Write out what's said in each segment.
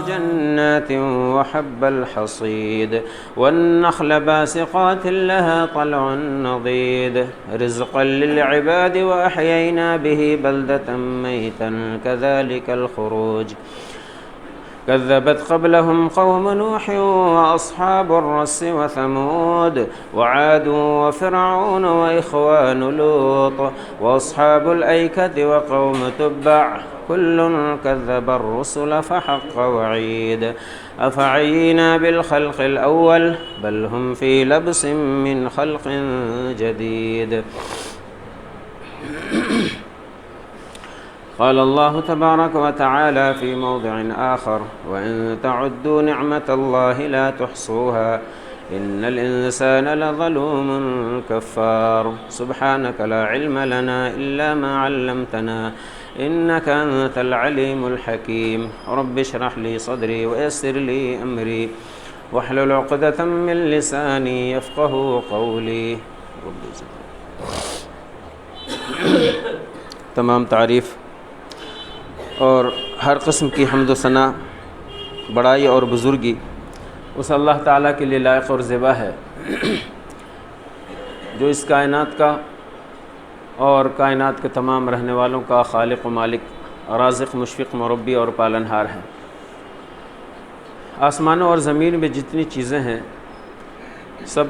جنات وحب الحصيد والنخل باسقات لها طلع نضيد رزقا للعباد وأحيينا به بلدة ميتا كذلك الخروج كذبت قبلهم قوم نوح وأصحاب الرس وثمود وعاد وفرعون وإخوان لوط وأصحاب الأيكة وقوم تبع كل كذب الرسل فحق وعيد أفعينا بالخلق الأول بل هم في لبس من خلق جديد. قال الله تبارك وتعالى في موضع آخر وإن تعدوا نعمة الله لا تحصوها إن الإنسان لظلوم كفار سبحانك لا علم لنا إلا ما علمتنا إنك أنت العليم الحكيم رب اشرح لي صدري ويسر لي أمري واحلل عقدة من لساني يفقه قولي. تمام تعریف اور ہر قسم کی حمد و ثنا بڑائی اور بزرگی اس اللہ تعالیٰ کے لیے لائق اور زیبا ہے جو اس کائنات کا اور کائنات کے تمام رہنے والوں کا خالق و مالک رازق مشفق مربی اور پالنہار ہے. آسمانوں اور زمین میں جتنی چیزیں ہیں سب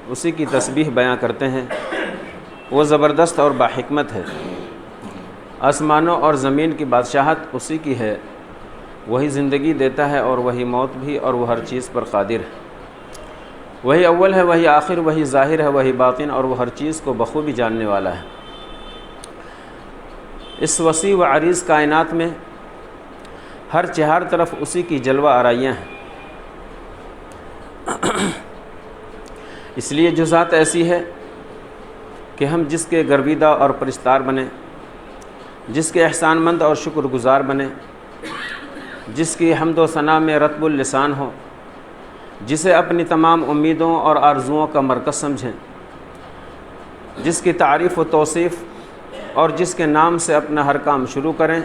اسی کی تسبیح بیان کرتے ہیں. وہ زبردست اور باحکمت ہے. آسمانوں اور زمین کی بادشاہت اسی کی ہے. وہی زندگی دیتا ہے اور وہی موت بھی اور وہ ہر چیز پر قادر ہے. وہی اول ہے وہی آخر وہی ظاہر ہے وہی باطن اور وہ ہر چیز کو بخوبی جاننے والا ہے. اس وسیع و عریض کائنات میں ہر چہار طرف اسی کی جلوہ آرائیاں ہیں. اس لیے جو ذات ایسی ہے کہ ہم جس کے گرویدہ اور پرستار بنیں، جس کے احسان مند اور شکر گزار بنیں، جس کی حمد و ثنا میں رطب اللسان ہو، جسے اپنی تمام امیدوں اور آرزوؤں کا مرکز سمجھیں، جس کی تعریف و توصیف اور جس کے نام سے اپنا ہر کام شروع کریں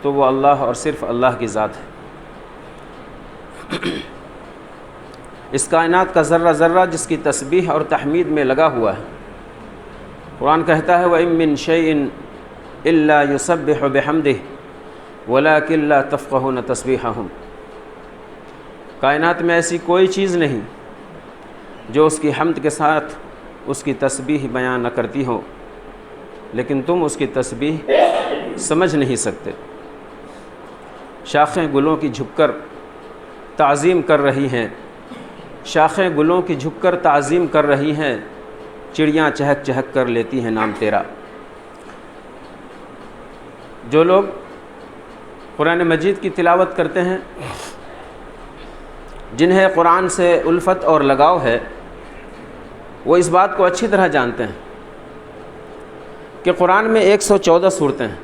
تو وہ اللہ اور صرف اللہ کی ذات ہے. اس کائنات کا ذرہ ذرہ جس کی تسبیح اور تحمید میں لگا ہوا ہے. قرآن کہتا ہے وَإِن مِّن شَيْءٍ إِلَّا يُسَبِّحُ بِحَمْدِهِ وَلَكِن لَّا تَفْقَهُونَ تَسْبِيحَهُمْ. کائنات میں ایسی کوئی چیز نہیں جو اس کی حمد کے ساتھ اس کی تسبیح بیان نہ کرتی ہو، لیکن تم اس کی تسبیح سمجھ نہیں سکتے. شاخیں گلوں کی جھک کر تعظیم کر رہی ہیں، شاخیں گلوں کی جھک کر تعظیم کر رہی ہیں، چڑیاں چہک چہک کر لیتی ہیں نام تیرا. جو لوگ قرآن مجید کی تلاوت کرتے ہیں، جنہیں قرآن سے الفت اور لگاؤ ہے، وہ اس بات کو اچھی طرح جانتے ہیں کہ قرآن میں 114 صورتیں ہیں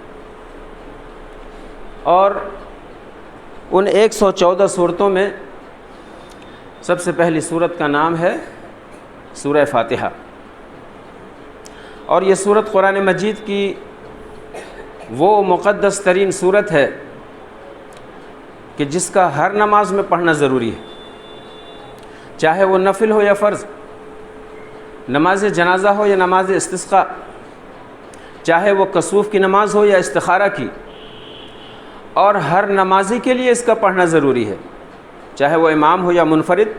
اور ان 114 صورتوں میں سب سے پہلی صورت کا نام ہے سورہ فاتحہ. اور یہ صورت قرآن مجید کی وہ مقدس ترین صورت ہے کہ جس کا ہر نماز میں پڑھنا ضروری ہے، چاہے وہ نفل ہو یا فرض، نماز جنازہ ہو یا نماز استسقاء، چاہے وہ کسوف کی نماز ہو یا استخارہ کی. اور ہر نمازی کے لیے اس کا پڑھنا ضروری ہے، چاہے وہ امام ہو یا منفرد،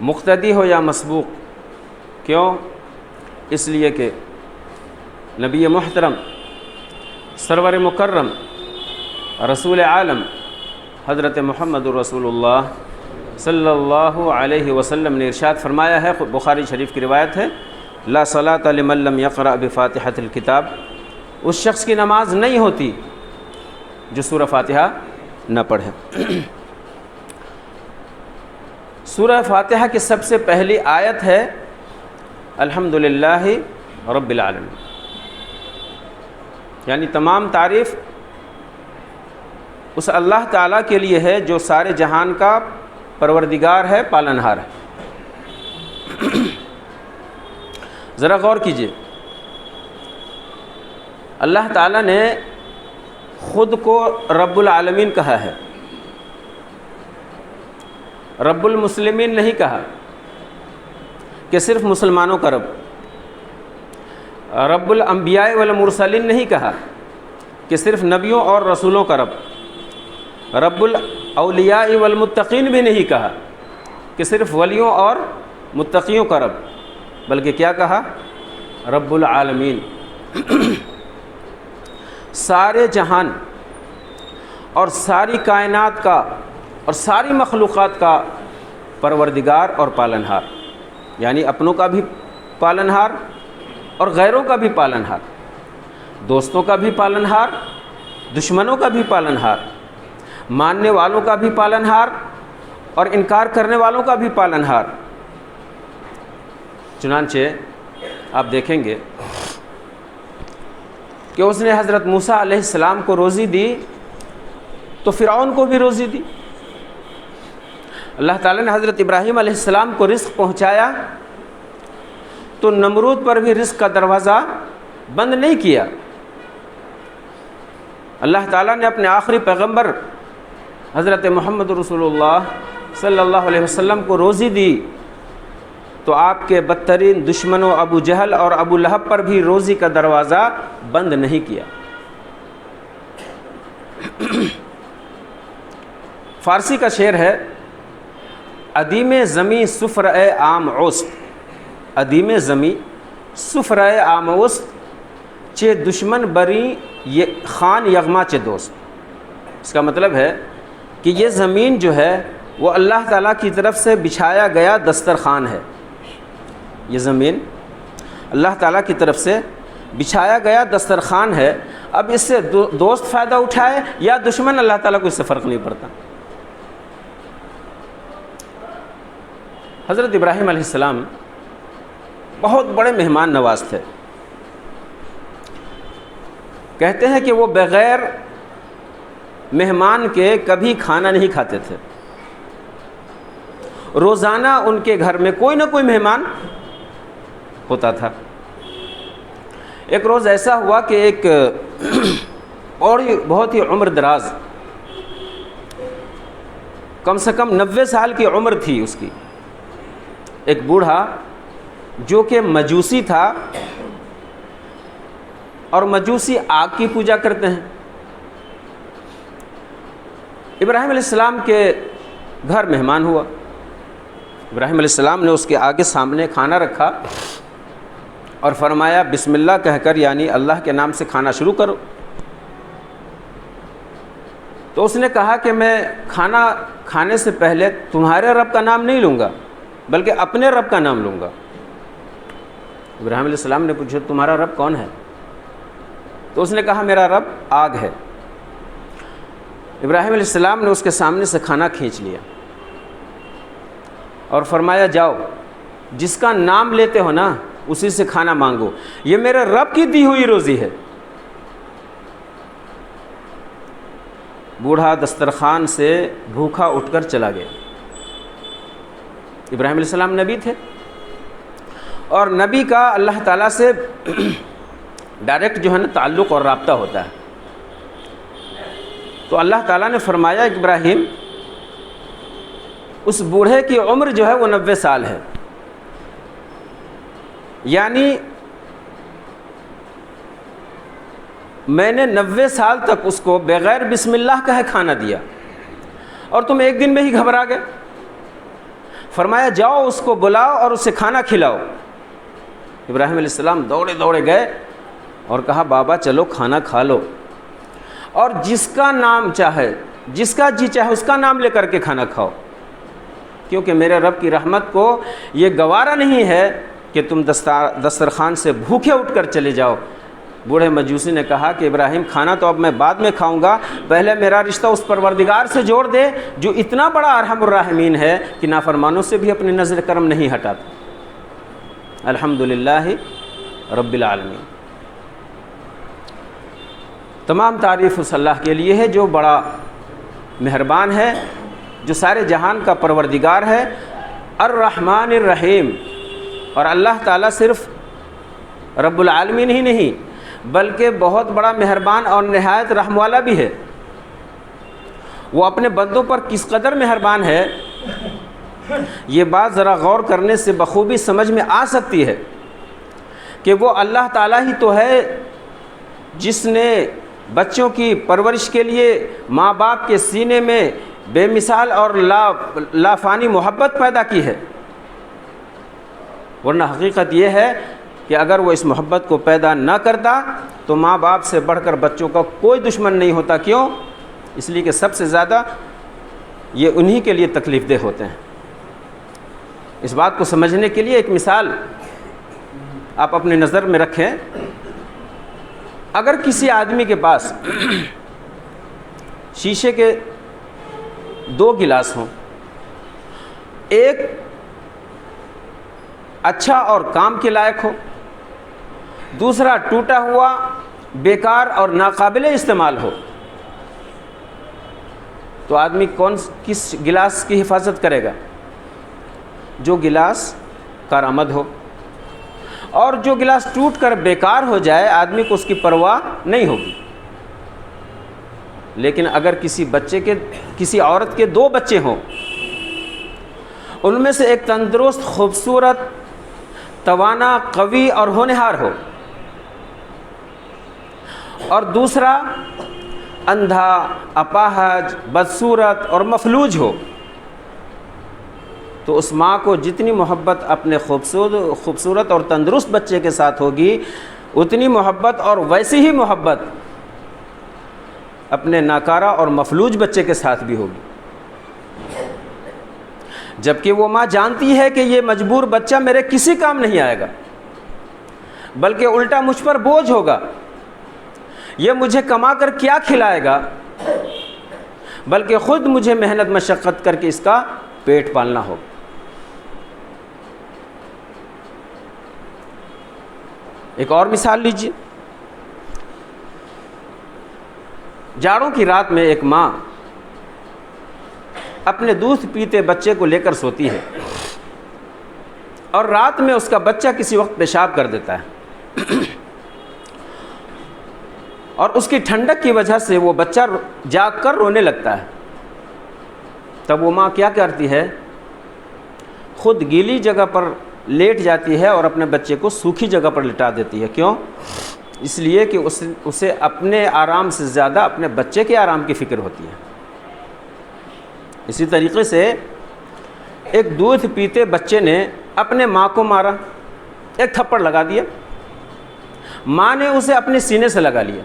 مقتدی ہو یا مسبوق. کیوں؟ اس لیے کہ نبی محترم سرور مکرم رسول عالم حضرت محمد رسول اللہ صلی اللہ علیہ وسلم نے ارشاد فرمایا ہے، بخاری شریف کی روایت ہے، لا صلاۃ لمن لم یقرأ بفاتحۃ الکتاب. اس شخص کی نماز نہیں ہوتی جو سورہ فاتحہ نہ پڑھے. سورہ فاتحہ کی سب سے پہلی آیت ہے الحمدللہ رب العالمین، یعنی تمام تعریف اس اللہ تعالیٰ کے لیے ہے جو سارے جہان کا پروردگار ہے، پالنہار ہے. ذرا غور کیجئے، اللہ تعالیٰ نے خود کو رب العالمین کہا ہے، رب المسلمین نہیں کہا کہ صرف مسلمانوں کا رب، رب الانبیاء والمرسلین نہیں کہا کہ صرف نبیوں اور رسولوں کا رب، رب الاولیاء والمتقین بھی نہیں کہا کہ صرف ولیوں اور متقیوں کا رب، بلکہ کیا کہا؟ رب العالمین، سارے جہان اور ساری کائنات کا اور ساری مخلوقات کا پروردگار اور پالنہار، یعنی اپنوں کا بھی پالنہار اور غیروں کا بھی پالنہار، دوستوں کا بھی پالنہار، دشمنوں کا بھی پالنہار، ماننے والوں کا بھی پالنہار اور انکار کرنے والوں کا بھی پالنہار۔ چنانچہ آپ دیکھیں گے کہ اس نے حضرت موسیٰ علیہ السلام کو روزی دی تو فرعون کو بھی روزی دی۔ اللہ تعالیٰ نے حضرت ابراہیم علیہ السلام کو رزق پہنچایا تو نمرود پر بھی رزق کا دروازہ بند نہیں کیا۔ اللہ تعالیٰ نے اپنے آخری پیغمبر حضرت محمد رسول اللہ صلی اللہ علیہ وسلم کو روزی دی تو آپ کے بدترین دشمنوں ابو جہل اور ابو لہب پر بھی روزی کا دروازہ بند نہیں کیا۔ فارسی کا شعر ہے، ادیم زمیں سفرۂ عام اوست، ادیم زمیں سفرۂ عام اوست، چے دشمن بری خان یغما چے دوست۔ اس کا مطلب ہے کہ یہ زمین جو ہے وہ اللہ تعالیٰ کی طرف سے بچھایا گیا دسترخوان ہے، یہ زمین اللہ تعالیٰ کی طرف سے بچھایا گیا دسترخوان ہے۔ اب اس سے دوست فائدہ اٹھائے یا دشمن، اللہ تعالیٰ کو اس سے فرق نہیں پڑتا۔ حضرت ابراہیم علیہ السلام بہت بڑے مہمان نواز تھے۔ کہتے ہیں کہ وہ بغیر مہمان کے کبھی کھانا نہیں کھاتے تھے، روزانہ ان کے گھر میں کوئی نہ کوئی مہمان ہوتا تھا۔ ایک روز ایسا ہوا کہ ایک اور بہت ہی عمر دراز، کم سے کم 90 سال کی عمر تھی اس کی، ایک بوڑھا جو کہ مجوسی تھا، اور مجوسی آگ کی پوجا کرتے ہیں۔ ابراہیم علیہ السلام کے گھر مہمان ہوا، ابراہیم علیہ السلام نے اس کے آگے سامنے کھانا رکھا اور فرمایا بسم اللہ کہہ کر، یعنی اللہ کے نام سے کھانا شروع کرو۔ تو اس نے کہا کہ میں کھانا کھانے سے پہلے تمہارے رب کا نام نہیں لوں گا بلکہ اپنے رب کا نام لوں گا۔ ابراہیم علیہ السلام نے پوچھا تمہارا رب کون ہے؟ تو اس نے کہا میرا رب آگ ہے۔ ابراہیم علیہ السلام نے اس کے سامنے سے کھانا کھینچ لیا اور فرمایا جاؤ، جس کا نام لیتے ہو نا اسی سے کھانا مانگو، یہ میرے رب کی دی ہوئی روزی ہے۔ بوڑھا دسترخوان سے بھوکھا اٹھ کر چلا گیا۔ ابراہیم علیہ السلام نبی تھے، اور نبی کا اللہ تعالیٰ سے ڈائریکٹ جو ہے نا تعلق اور رابطہ ہوتا ہے۔ تو اللہ تعالیٰ نے فرمایا ابراہیم، اس بوڑھے کی عمر جو ہے وہ 90 سال ہے، یعنی میں نے 90 سال تک اس کو بغیر بسم اللہ کہے کھانا دیا اور تم ایک دن میں ہی گھبرا گئے۔ فرمایا جاؤ اس کو بلاؤ اور اسے کھانا کھلاؤ۔ ابراہیم علیہ السلام دوڑے دوڑے گئے اور کہا بابا چلو کھانا کھا لو، اور جس کا نام چاہے، جس کا جی چاہے اس کا نام لے کر کے کھانا کھاؤ، کیونکہ میرے رب کی رحمت کو یہ گوارا نہیں ہے کہ تم دسترخوان سے بھوکے اٹھ کر چلے جاؤ۔ بوڑھے مجوسی نے کہا کہ ابراہیم کھانا تو اب میں بعد میں کھاؤں گا، پہلے میرا رشتہ اس پروردگار سے جوڑ دے جو اتنا بڑا ارحم الراحمین ہے کہ نافرمانوں سے بھی اپنی نظر کرم نہیں ہٹاتا۔ الحمدللہ رب العالمین۔ تمام تعریف اس اللہ کے لیے ہے جو بڑا مہربان ہے، جو سارے جہان کا پروردگار ہے، الرحمن الرحیم۔ اور اللہ تعالیٰ صرف رب العالمین ہی نہیں بلکہ بہت بڑا مہربان اور نہایت رحم والا بھی ہے۔ وہ اپنے بندوں پر کس قدر مہربان ہے، یہ بات ذرا غور کرنے سے بخوبی سمجھ میں آ سکتی ہے کہ وہ اللہ تعالیٰ ہی تو ہے جس نے بچوں کی پرورش کے لیے ماں باپ کے سینے میں بے مثال اور لافانی محبت پیدا کی ہے، ورنہ حقیقت یہ ہے کہ اگر وہ اس محبت کو پیدا نہ کرتا تو ماں باپ سے بڑھ کر بچوں کا کوئی دشمن نہیں ہوتا۔ کیوں؟ اس لیے کہ سب سے زیادہ یہ انہی کے لیے تکلیف دہ ہوتے ہیں۔ اس بات کو سمجھنے کے لیے ایک مثال آپ اپنی نظر میں رکھیں۔ اگر کسی آدمی کے پاس شیشے کے 2 گلاس ہوں، ایک اچھا اور کام کے لائق ہو، دوسرا ٹوٹا ہوا بیکار اور ناقابل استعمال ہو، تو آدمی کس گلاس کی حفاظت کرے گا؟ جو گلاس کارآمد ہو، اور جو گلاس ٹوٹ کر بیکار ہو جائے آدمی کو اس کی پرواہ نہیں ہوگی۔ لیکن اگر کسی عورت کے 2 بچے ہوں، ان میں سے ایک تندرست، خوبصورت، توانا، قوی اور ہونہار ہو، اور دوسرا اندھا، اپاہج، بدصورت اور مفلوج ہو، تو اس ماں کو جتنی محبت اپنے خوبصورت اور تندرست بچے کے ساتھ ہوگی، اتنی محبت اور ویسی ہی محبت اپنے ناکارہ اور مفلوج بچے کے ساتھ بھی ہوگی۔ جبکہ وہ ماں جانتی ہے کہ یہ مجبور بچہ میرے کسی کام نہیں آئے گا، بلکہ الٹا مجھ پر بوجھ ہوگا، یہ مجھے کما کر کیا کھلائے گا، بلکہ خود مجھے محنت مشقت کر کے اس کا پیٹ پالنا ہوگا۔ ایک اور مثال لیجیے۔ جاڑوں کی رات میں ایک ماں اپنے دودھ پیتے بچے کو لے کر سوتی ہے، اور رات میں اس کا بچہ کسی وقت پیشاب کر دیتا ہے، اور اس کی ٹھنڈک کی وجہ سے وہ بچہ جاگ کر رونے لگتا ہے۔ تب وہ ماں کیا کرتی ہے؟ خود گیلی جگہ پر لیٹ جاتی ہے اور اپنے بچے کو سوکھی جگہ پر لٹا دیتی ہے۔ کیوں؟ اس لیے کہ اسے اپنے آرام سے زیادہ اپنے بچے کے آرام کی فکر ہوتی ہے۔ اسی طریقے سے ایک دودھ پیتے بچے نے اپنے ماں کو مارا، ایک تھپڑ لگا دیا، ماں نے اسے اپنے سینے سے لگا لیا۔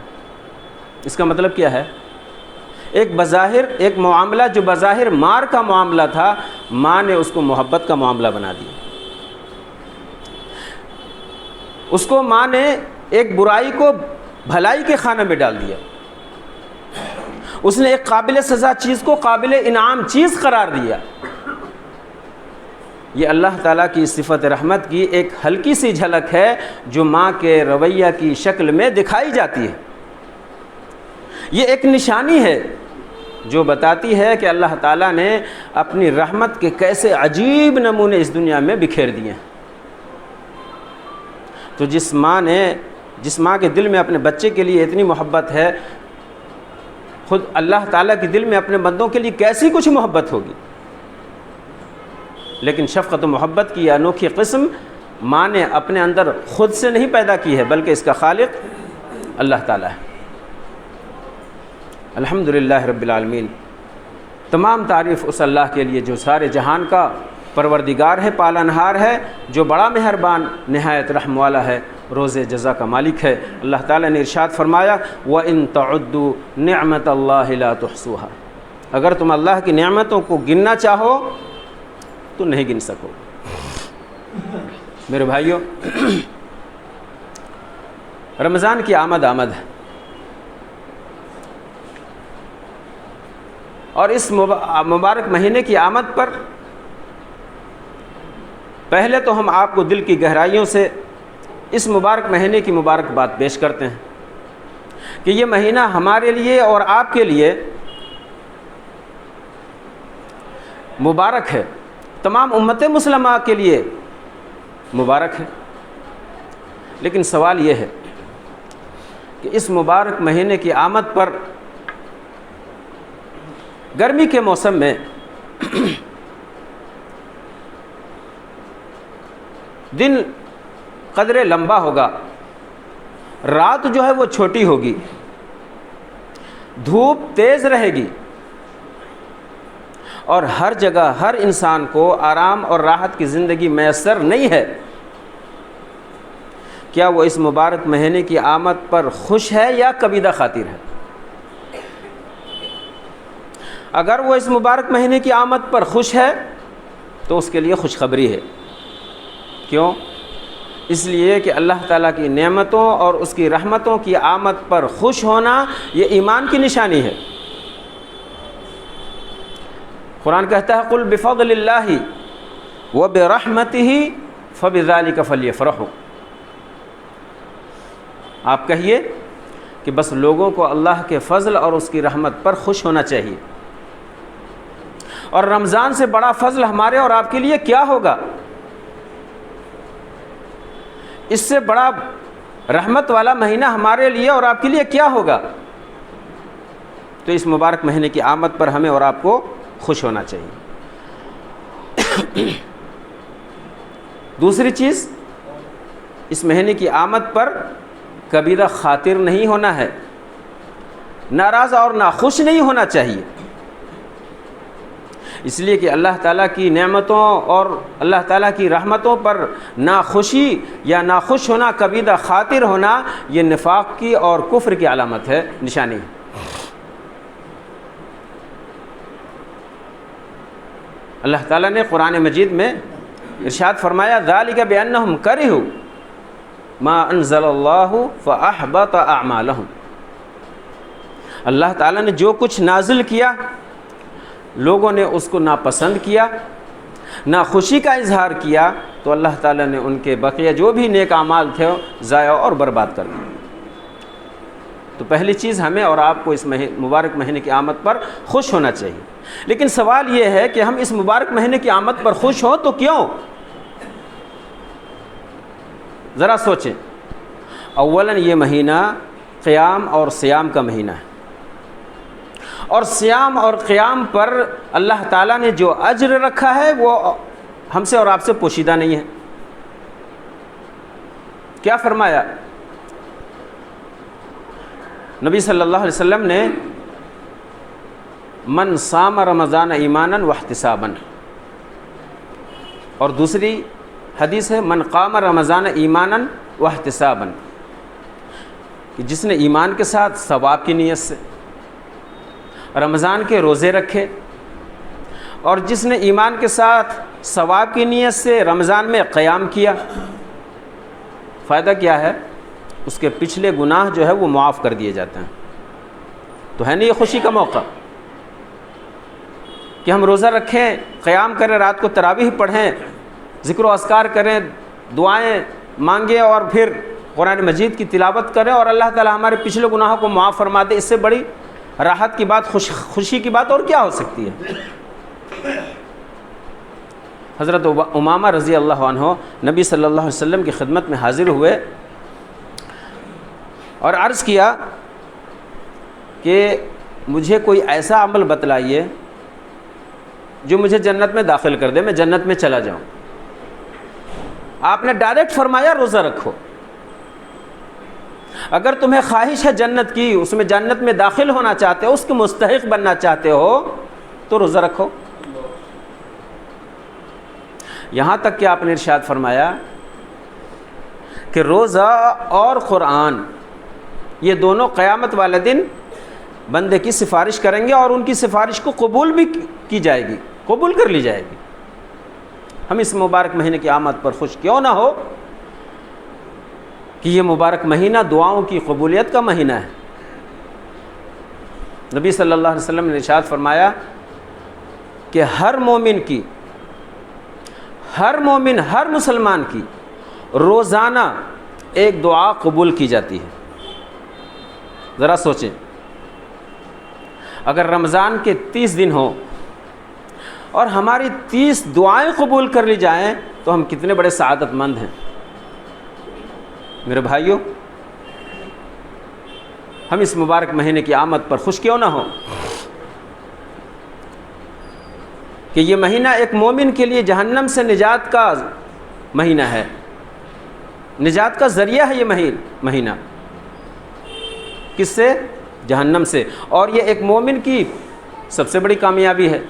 اس کا مطلب کیا ہے؟ ایک معاملہ جو بظاہر مار کا معاملہ تھا، ماں نے اس کو محبت کا معاملہ بنا دیا۔ اس کو ماں نے ایک برائی کو بھلائی کے خانے میں ڈال دیا۔ اس نے ایک قابل سزا چیز کو قابل انعام چیز قرار دیا۔ یہ اللہ تعالیٰ کی صفت رحمت کی ایک ہلکی سی جھلک ہے جو ماں کے رویہ کی شکل میں دکھائی جاتی ہے۔ یہ ایک نشانی ہے جو بتاتی ہے کہ اللہ تعالیٰ نے اپنی رحمت کے کیسے عجیب نمونے اس دنیا میں بکھیر دیے ہیں۔ تو جس ماں کے دل میں اپنے بچے کے لیے اتنی محبت ہے، خود اللہ تعالیٰ کے دل میں اپنے بندوں کے لیے کیسی کچھ محبت ہوگی۔ لیکن شفقت و محبت کی یہ انوکھی قسم ماں نے اپنے اندر خود سے نہیں پیدا کی ہے، بلکہ اس کا خالق اللہ تعالیٰ ہے۔ الحمدللہ رب العالمین، تمام تعریف اس اللہ کے لیے جو سارے جہان کا پروردگار ہے، پالنہار ہے، جو بڑا مہربان، نہایت رحم والا ہے، روز جزا کا مالک ہے۔ اللہ تعالیٰ نے ارشاد فرمایا وَإِن تَعُدُّوا نِعْمَةَ اللَّهِ لَا تُحْصُوهَا، اگر تم اللہ کی نعمتوں کو گننا چاہو تو نہیں گن سکو۔ میرے بھائیوں، رمضان کی آمد ہے، اور اس مبارک مہینے کی آمد پر پہلے تو ہم آپ کو دل کی گہرائیوں سے اس مبارک مہینے کی مبارکباد پیش کرتے ہیں کہ یہ مہینہ ہمارے لیے اور آپ کے لیے مبارک ہے، تمام امت مسلمہ کے لیے مبارک ہے۔ لیکن سوال یہ ہے کہ اس مبارک مہینے کی آمد پر گرمی کے موسم میں دن قدرے لمبا ہوگا، رات جو ہے وہ چھوٹی ہوگی، دھوپ تیز رہے گی، اور ہر جگہ ہر انسان کو آرام اور راحت کی زندگی میسر نہیں ہے۔ کیا وہ اس مبارک مہینے کی آمد پر خوش ہے یا کبیدہ خاطر ہے؟ اگر وہ اس مبارک مہینے کی آمد پر خوش ہے تو اس کے لیے خوشخبری ہے۔ کیوں؟ اس لیے کہ اللہ تعالیٰ کی نعمتوں اور اس کی رحمتوں کی آمد پر خوش ہونا یہ ایمان کی نشانی ہے۔ قرآن کہتا ہے قُلْ بِفَضْلِ اللَّهِ وَبِرَحْمَتِهِ فَبِذَلِكَ فَلْيَفْرَحُوا، آپ کہیے کہ بس لوگوں کو اللہ کے فضل اور اس کی رحمت پر خوش ہونا چاہیے، اور رمضان سے بڑا فضل ہمارے اور آپ کے لیے کیا ہوگا؟ اس سے بڑا رحمت والا مہینہ ہمارے لیے اور آپ کے لیے کیا ہوگا؟ تو اس مبارک مہینے کی آمد پر ہمیں اور آپ کو خوش ہونا چاہیے۔ دوسری چیز، اس مہینے کی آمد پر کبیرہ خاطر نہیں ہونا ہے، ناراض اور ناخوش نہیں ہونا چاہیے، اس لیے کہ اللہ تعالیٰ کی نعمتوں اور اللہ تعالیٰ کی رحمتوں پر ناخوشی یا ناخوش ہونا، کبیرہ خاطر ہونا، یہ نفاق کی اور کفر کی علامت ہے، نشانی ہے۔ اللہ تعالیٰ نے قرآن مجید میں ارشاد فرمایا ذَلِكَ بِأَنَّهُمْ كَرِهُوا مَا أَنزَلَ اللَّهُ فَأَحْبَطَ أَعْمَالَهُمْ، اللہ تعالیٰ نے جو کچھ نازل کیا لوگوں نے اس کو ناپسند کیا، ناخوشی کا اظہار کیا، تو اللہ تعالیٰ نے ان کے بقیہ جو بھی نیک اعمال تھے ضائع اور برباد کر دیے۔ تو پہلی چیز، ہمیں اور آپ کو اس مبارک مہینے کی آمد پر خوش ہونا چاہیے، لیکن سوال یہ ہے کہ ہم اس مبارک مہینے کی آمد پر خوش ہوں تو کیوں؟ ذرا سوچیں۔ اولاً یہ مہینہ قیام اور صیام کا مہینہ ہے، اور صیام اور قیام پر اللہ تعالیٰ نے جو اجر رکھا ہے وہ ہم سے اور آپ سے پوشیدہ نہیں ہے۔ کیا فرمایا نبی صلی اللہ علیہ وسلم نے؟ من صام رمضان ایمانا واحتسابا، اور دوسری حدیث ہے من قام رمضان ایمانا واحتسابا، کہ جس نے ایمان کے ساتھ ثواب کی نیت سے رمضان کے روزے رکھے، اور جس نے ایمان کے ساتھ ثواب کی نیت سے رمضان میں قیام کیا، فائدہ کیا ہے؟ اس کے پچھلے گناہ جو ہے وہ معاف کر دیے جاتے ہیں۔ تو ہے نہیں یہ خوشی کا موقع کہ ہم روزہ رکھیں، قیام کریں، رات کو تراویح پڑھیں، ذکر و اذکار کریں، دعائیں مانگیں، اور پھر قرآن مجید کی تلاوت کریں، اور اللہ تعالی ہمارے پچھلے گناہوں کو معاف فرما دے۔ اس سے بڑی راحت کی بات، خوشی کی بات اور کیا ہو سکتی ہے؟ حضرت امامہ رضی اللہ عنہ نبی صلی اللہ علیہ وسلم کی خدمت میں حاضر ہوئے اور عرض کیا کہ مجھے کوئی ایسا عمل بتلائیے جو مجھے جنت میں داخل کر دے، میں جنت میں چلا جاؤں۔ آپ نے ڈائریکٹ فرمایا روزہ رکھو، اگر تمہیں خواہش ہے جنت کی، اس میں جنت میں داخل ہونا چاہتے ہو، اس کے مستحق بننا چاہتے ہو تو روزہ رکھو۔ یہاں تک کہ آپ نے ارشاد فرمایا کہ روزہ اور قرآن یہ دونوں قیامت والے دن بندے کی سفارش کریں گے، اور ان کی سفارش کو قبول بھی کی جائے گی، قبول کر لی جائے گی۔ ہم اس مبارک مہینے کی آمد پر خوش کیوں نہ ہو کہ یہ مبارک مہینہ دعاؤں کی قبولیت کا مہینہ ہے۔ نبی صلی اللہ علیہ وسلم نے ارشاد فرمایا کہ ہر مومن کی، ہر مومن، ہر مسلمان کی روزانہ ایک دعا قبول کی جاتی ہے۔ ذرا سوچیں، اگر رمضان کے 30 دن ہوں اور ہماری 30 دعائیں قبول کر لی جائیں تو ہم کتنے بڑے سعادت مند ہیں۔ میرے بھائیوں، ہم اس مبارک مہینے کی آمد پر خوش کیوں نہ ہوں کہ یہ مہینہ ایک مومن کے لیے جہنم سے نجات کا مہینہ ہے، نجات کا ذریعہ ہے یہ مہینہ، کس سے؟ جہنم سے۔ اور یہ ایک مومن کی سب سے بڑی کامیابی ہے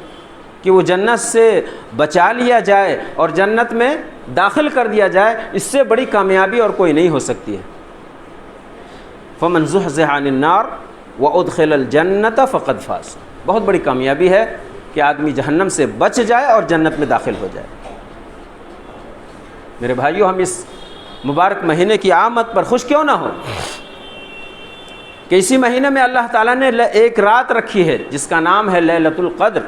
کہ وہ جنت سے بچا لیا جائے اور جنت میں داخل کر دیا جائے، اس سے بڑی کامیابی اور کوئی نہیں ہو سکتی ہے۔ فَمَنْ زُحْزِحَ عَنِ النَّارِ وَأُدْخِلَ الْجَنَّةَ فَقَدْ فَازَ، بہت بڑی کامیابی ہے کہ آدمی جہنم سے بچ جائے اور جنت میں داخل ہو جائے۔ میرے بھائیوں، ہم اس مبارک مہینے کی آمد پر خوش کیوں نہ ہو کہ اسی مہینے میں اللہ تعالیٰ نے ایک رات رکھی ہے جس کا نام ہے لیلۃ القدر۔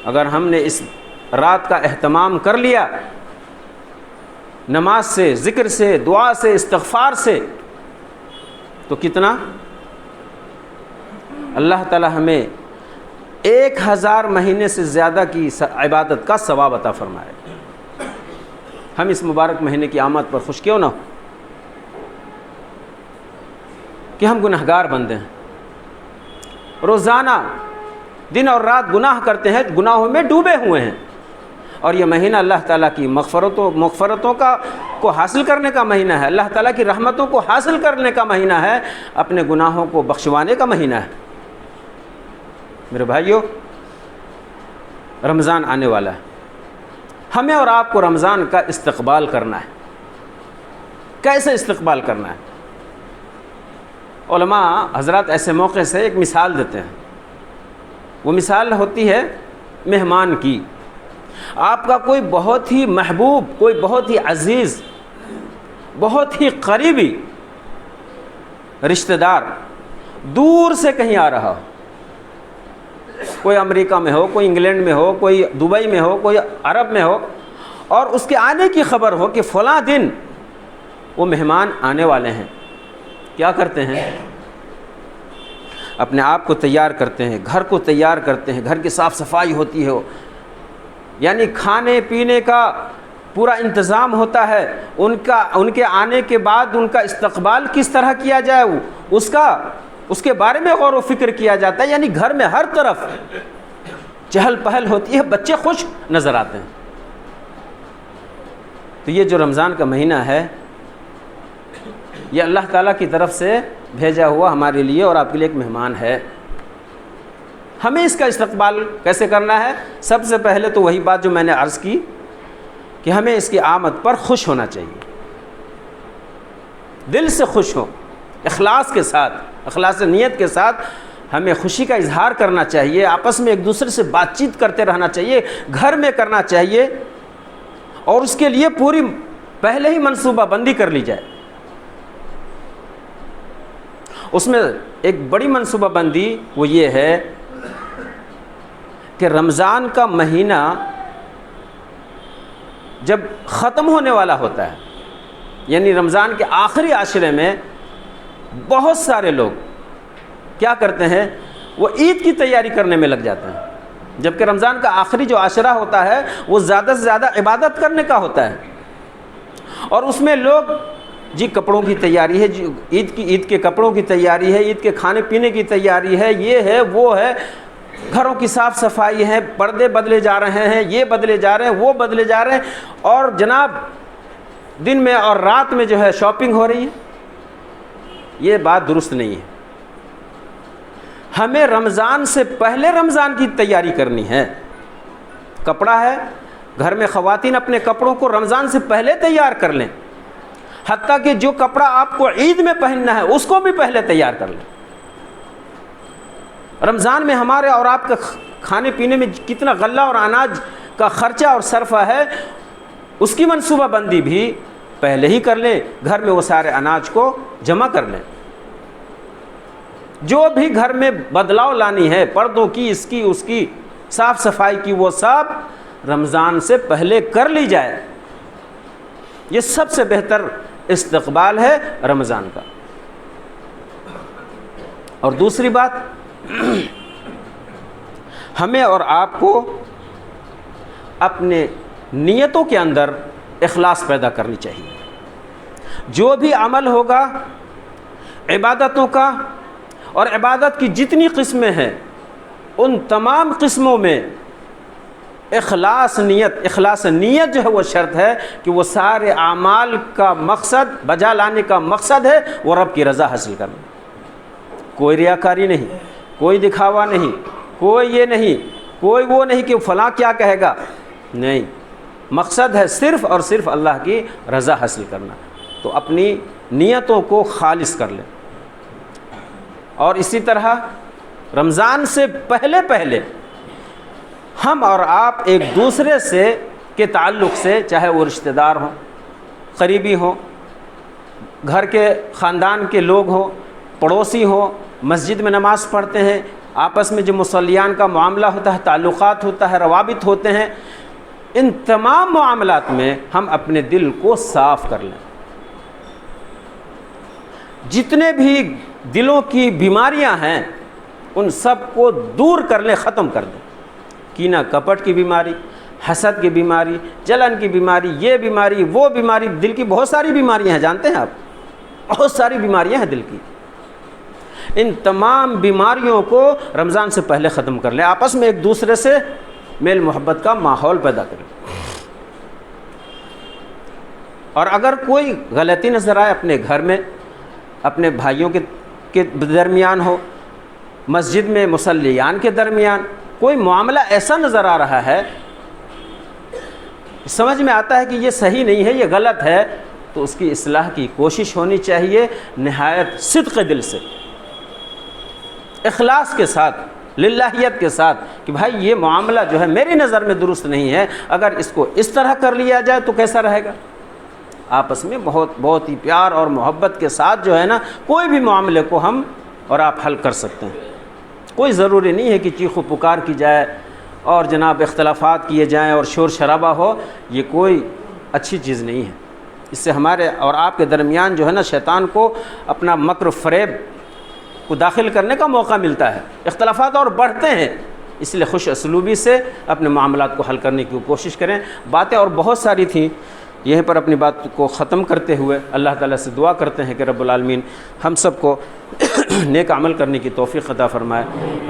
اگر ہم نے اس رات کا اہتمام کر لیا نماز سے، ذکر سے، دعا سے، استغفار سے، تو کتنا اللہ تعالیٰ ہمیں 1000 مہینے سے زیادہ کی عبادت کا ثواب عطا فرمائے۔ ہم اس مبارک مہینے کی آمد پر خوش کیوں نہ ہو کہ ہم گنہگار بندے ہیں، روزانہ دن اور رات گناہ کرتے ہیں، گناہوں میں ڈوبے ہوئے ہیں، اور یہ مہینہ اللہ تعالیٰ کی مغفرتوں کو حاصل کرنے کا مہینہ ہے، اللہ تعالیٰ کی رحمتوں کو حاصل کرنے کا مہینہ ہے، اپنے گناہوں کو بخشوانے کا مہینہ ہے۔ میرے بھائیوں، رمضان آنے والا ہے، ہمیں اور آپ کو رمضان کا استقبال کرنا ہے۔ کیسے استقبال کرنا ہے؟ علماء حضرات ایسے موقع سے ایک مثال دیتے ہیں، وہ مثال ہوتی ہے مہمان کی۔ آپ کا کوئی بہت ہی محبوب، کوئی بہت ہی عزیز، بہت ہی قریبی رشتہ دار دور سے کہیں آ رہا ہو، کوئی امریکہ میں ہو، کوئی انگلینڈ میں ہو، کوئی دبئی میں ہو، کوئی عرب میں ہو، اور اس کے آنے کی خبر ہو کہ فلاں دن وہ مہمان آنے والے ہیں، کیا کرتے ہیں؟ اپنے آپ کو تیار کرتے ہیں، گھر کو تیار کرتے ہیں، گھر کی صاف صفائی ہوتی ہے، یعنی کھانے پینے کا پورا انتظام ہوتا ہے، ان کے آنے کے بعد ان کا استقبال کس طرح کیا جائے اس کے بارے میں غور و فکر کیا جاتا ہے، یعنی گھر میں ہر طرف چہل پہل ہوتی ہے، بچے خوش نظر آتے ہیں۔ تو یہ جو رمضان کا مہینہ ہے، یہ اللہ تعالیٰ کی طرف سے بھیجا ہوا ہمارے لیے اور آپ کے لیے ایک مہمان ہے۔ ہمیں اس کا استقبال کیسے کرنا ہے؟ سب سے پہلے تو وہی بات جو میں نے عرض کی کہ ہمیں اس کی آمد پر خوش ہونا چاہیے، دل سے خوش ہو، اخلاص کے ساتھ، اخلاص نیت کے ساتھ ہمیں خوشی کا اظہار کرنا چاہیے، آپس میں ایک دوسرے سے بات چیت کرتے رہنا چاہیے، گھر میں کرنا چاہیے، اور اس کے لیے پوری پہلے ہی منصوبہ بندی کر لی جائے۔ اس میں ایک بڑی منصوبہ بندی وہ یہ ہے کہ رمضان کا مہینہ جب ختم ہونے والا ہوتا ہے، یعنی رمضان کے آخری عشرے میں بہت سارے لوگ کیا کرتے ہیں؟ وہ عید کی تیاری کرنے میں لگ جاتے ہیں، جبکہ رمضان کا آخری جو عشرہ ہوتا ہے وہ زیادہ سے زیادہ عبادت کرنے کا ہوتا ہے، اور اس میں لوگ جی کپڑوں کی تیاری ہے، جی عید کے کپڑوں کی تیاری ہے، عید کے کھانے پینے کی تیاری ہے، یہ ہے وہ ہے، گھروں کی صاف صفائی ہے، پردے بدلے جا رہے ہیں، یہ بدلے جا رہے ہیں، وہ بدلے جا رہے ہیں، اور جناب دن میں اور رات میں جو ہے شاپنگ ہو رہی ہے۔ یہ بات درست نہیں ہے۔ ہمیں رمضان سے پہلے رمضان کی تیاری کرنی ہے۔ کپڑا ہے، گھر میں خواتین اپنے کپڑوں کو رمضان سے پہلے تیار کر لیں، حتیٰ کہ جو کپڑا آپ کو عید میں پہننا ہے اس کو بھی پہلے تیار کر لیں۔ رمضان میں ہمارے اور آپ کا کھانے پینے میں کتنا غلہ اور اناج کا خرچہ اور صرفہ ہے، اس کی منصوبہ بندی بھی پہلے ہی کر لیں، گھر میں وہ سارے اناج کو جمع کر لیں۔ جو بھی گھر میں بدلاؤ لانی ہے، پردوں کی، اس کی اس کی، صاف صفائی کی، وہ سب رمضان سے پہلے کر لی جائے۔ یہ سب سے بہتر استقبال ہے رمضان کا۔ اور دوسری بات، ہمیں اور آپ کو اپنے نیتوں کے اندر اخلاص پیدا کرنی چاہیے۔ جو بھی عمل ہوگا عبادتوں کا اور عبادت کی جتنی قسمیں ہیں ان تمام قسموں میں اخلاص نیت جو ہے وہ شرط ہے کہ وہ سارے اعمال کا مقصد بجا لانے کا مقصد ہے وہ رب کی رضا حاصل کرنا۔ کوئی ریاکاری نہیں، کوئی دکھاوا نہیں، کوئی یہ نہیں، کوئی وہ نہیں کہ فلاں کیا کہے گا، نہیں، مقصد ہے صرف اور صرف اللہ کی رضا حاصل کرنا۔ تو اپنی نیتوں کو خالص کر لیں۔ اور اسی طرح رمضان سے پہلے ہم اور آپ ایک دوسرے سے کے تعلق سے، چاہے وہ رشتہ دار ہوں، قریبی ہوں، گھر کے خاندان کے لوگ ہوں، پڑوسی ہوں، مسجد میں نماز پڑھتے ہیں، آپس میں جو مصلیان کا معاملہ ہوتا ہے، تعلقات ہوتا ہے، روابط ہوتے ہیں، ان تمام معاملات میں ہم اپنے دل کو صاف کر لیں۔ جتنے بھی دلوں کی بیماریاں ہیں ان سب کو دور کر لیں، ختم کر دیں۔ کینہ کپٹ کی بیماری، حسد کی بیماری، جلن کی بیماری، یہ بیماری، وہ بیماری، دل کی بہت ساری بیماریاں ہیں، جانتے ہیں آپ، بہت ساری بیماریاں ہیں دل کی۔ ان تمام بیماریوں کو رمضان سے پہلے ختم کر لیں، آپس میں ایک دوسرے سے میل محبت کا ماحول پیدا کریں۔ اور اگر کوئی غلطی نظر آئے اپنے گھر میں، اپنے بھائیوں کے درمیان ہو، مسجد میں مصلیان کے درمیان کوئی معاملہ ایسا نظر آ رہا ہے، سمجھ میں آتا ہے کہ یہ صحیح نہیں ہے، یہ غلط ہے، تو اس کی اصلاح کی کوشش ہونی چاہیے، نہایت صدق دل سے، اخلاص کے ساتھ، للہیت کے ساتھ، کہ بھائی یہ معاملہ جو ہے میری نظر میں درست نہیں ہے، اگر اس کو اس طرح کر لیا جائے تو کیسا رہے گا۔ آپس میں بہت ہی پیار اور محبت کے ساتھ جو ہے نا کوئی بھی معاملے کو ہم اور آپ حل کر سکتے ہیں۔ کوئی ضروری نہیں ہے کہ چیخ و پکار کی جائے اور جناب اختلافات کیے جائیں اور شور شرابہ ہو، یہ کوئی اچھی چیز نہیں ہے۔ اس سے ہمارے اور آپ کے درمیان جو ہے نا شیطان کو اپنا مکر و فریب کو داخل کرنے کا موقع ملتا ہے، اختلافات اور بڑھتے ہیں۔ اس لیے خوش اسلوبی سے اپنے معاملات کو حل کرنے کی کوشش کریں۔ باتیں اور بہت ساری تھیں، یہیں پر اپنی بات کو ختم کرتے ہوئے اللہ تعالیٰ سے دعا کرتے ہیں کہ رب العالمین ہم سب کو نیک عمل کرنے کی توفیق عطا فرمائے،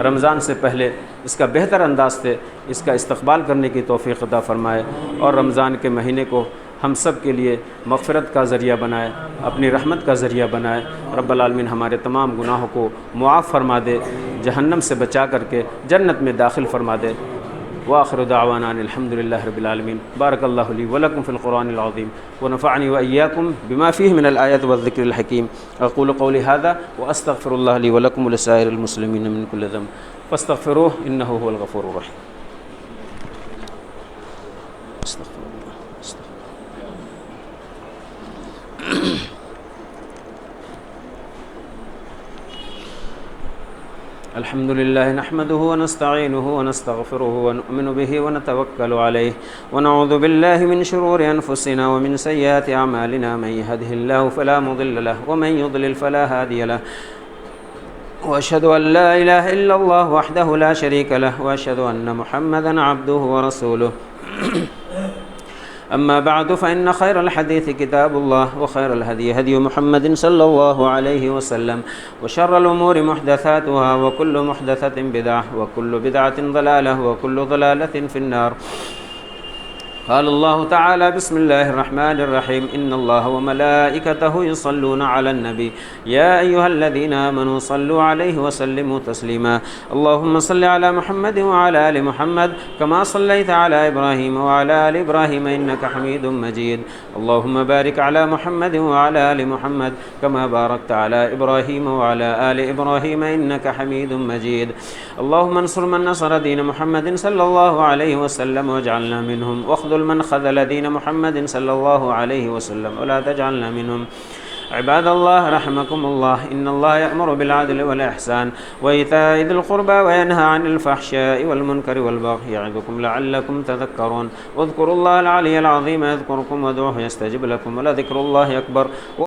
رمضان سے پہلے اس کا بہتر انداز سے اس کا استقبال کرنے کی توفیق عطا فرمائے، اور رمضان کے مہینے کو ہم سب کے لیے مغفرت کا ذریعہ بنائے، اپنی رحمت کا ذریعہ بنائے۔ رب العالمین ہمارے تمام گناہوں کو معاف فرما دے، جہنم سے بچا کر کے جنت میں داخل فرما دے۔ وآخر دعوانا الحمد للہ رب العالمین۔ بارک اللہ لی ولکم فی القرآن العظیم ونفعنی وإیاکم بما فیہ من الآیات والذکر الحکیم۔ اقول قولی ھذا واستغفر اللہ لی ولکم ولسائر المسلمین من کل ذنب فاستغفروہ انہ هو الغفور الرحیم۔ الحمد لله نحمده ونستعينه ونستغفره ونؤمن به ونتوكل عليه ونعوذ بالله من شرور أنفسنا ومن سيئات أعمالنا، من يهده الله فلا مضل له ومن يضلل فلا هادي له، وأشهد أن لا إله إلا الله وحده لا شريك له، وأشهد أن محمدا عبده ورسوله أما بعد فإن خير الحديث كتاب الله، وخير الهدي هدي محمد صلى الله عليه وسلم، وشر الأمور محدثاتها، وكل محدثة بدعة، وكل بدعة ضلالة، وكل ضلالة في النار۔ قال الله تعالى بسم الله الرحمن الرحيم إن الله وملائكته يصلون على النبي يا أيها الذين آمنوا صلوا عليه وسلموا تسليما اللهم صل على محمد وعلى آل محمد كما صليت على إبراهيم وعلى آل إبراهيم إنك حميد مجيد اللهم بارك على محمد وعلى آل محمد كما باركت على إبراهيم وعلى آل إبراهيم إنك حميد مجيد اللهم انصر من نصر دين محمد صلى الله عليه وسلم واجعلنا منهم، واخذل من خذل دين محمد صلى الله عليه وسلم ولا تجعلنا منهم۔ عباد الله رحمكم الله، إن الله يأمر بالعدل والإحسان وإيتاء ذي القربى وينهى عن الفحشاء والمنكر والبغي يعظكم لعلكم تذكرون، واذكروا الله العلي العظيم يذكركم وادعوه يستجب لكم ولذكر الله أكبر۔